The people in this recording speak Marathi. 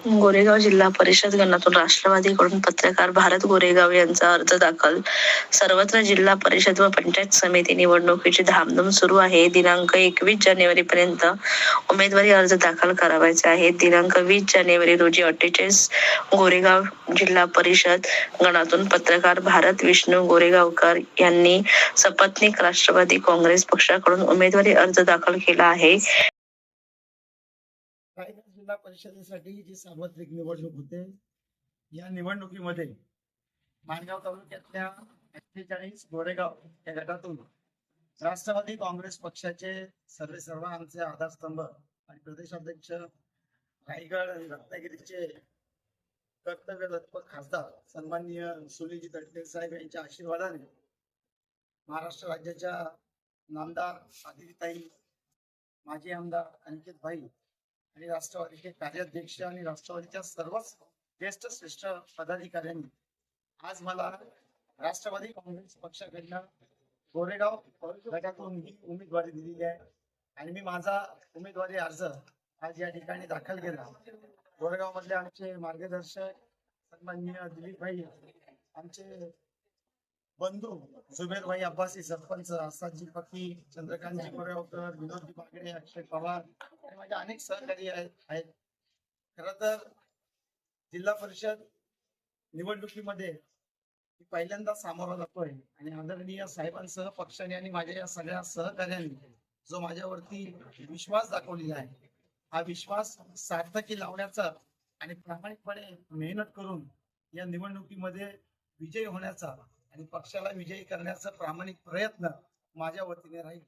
गोरेगाव जिल्हा परिषद गणातून राष्ट्रवादीकडून पत्रकार भारत गोरेगाव यांचा अर्ज दाखल. सर्वत्र जिल्हा परिषद व पंचायत समिती निवडणुकीची धामधूम सुरू आहे. दिनांक 21 जानेवारी पर्यंत उमेदवारी अर्ज दाखल करावयाचे आहेत. दिनांक 20 जानेवारी रोजी 48 गोरेगाव जिल्हा परिषद गणातून पत्रकार भारत विष्णू गोरेगावकर यांनी सपत्नीक राष्ट्रवादी काँग्रेस पक्षाकडून उमेदवारी अर्ज दाखल केला आहे. जिल्हा परिषदेसाठी जी सार्वत्रिक निवडणूक होते, या निवडणुकीमध्ये माणगाव तालुक्यातल्या 48 गोरेगाव या गटातून राष्ट्रवादी काँग्रेस पक्षाचे सर्व आमचे आधारस्तंभ आणि प्रदेशाध्यक्ष रायगड आणि रत्नागिरीचे कर्तव्यदत्त खासदार सन्माननीय सुनीलजी तटकरे साहेब यांच्या आशीर्वादाने महाराष्ट्र राज्याच्या नामदार आदितीताई, माजी आमदार अनिकेत भाई आणि राष्ट्रवादीचे कार्याध्यक्ष आणि राष्ट्रवादीच्या सर्वच श्रेष्ठ पदाधिकाऱ्यांनी आज मला राष्ट्रवादी काँग्रेस पक्षाकडनं गोरेगाव गटातून ही उमेदवारी दिलेली आहे आणि मी माझा उमेदवारी अर्ज आज या ठिकाणी दाखल केला. गोरेगाव मधले आमचे मार्गदर्शक सन्माननीय दिलीप भाई, आमचे बंधू जुबेर भाई अब्बासी सरपंच, आसादजी फकी, चंद्रकांतजी गोरेगावकर, विनोदजी बागडे, अक्षय पवार आणि माझे अनेक सहकारी आहेत. खरं तर जिल्हा परिषद निवडणुकीमध्ये पहिल्यांदा सामोरा जातोय आणि आदरणीय साहेबांसह पक्षाने आणि माझ्या या सगळ्या सहकार्यांनी जो माझ्यावरती विश्वास दाखवलेला आहे, हा विश्वास सार्थकी लावण्याचा आणि प्रामाणिकपणे मेहनत करून या निवडणुकीमध्ये विजयी होण्याचा आणि पक्षाला विजयी करण्याचा प्रामाणिक प्रयत्न माझ्या वतीने राहील.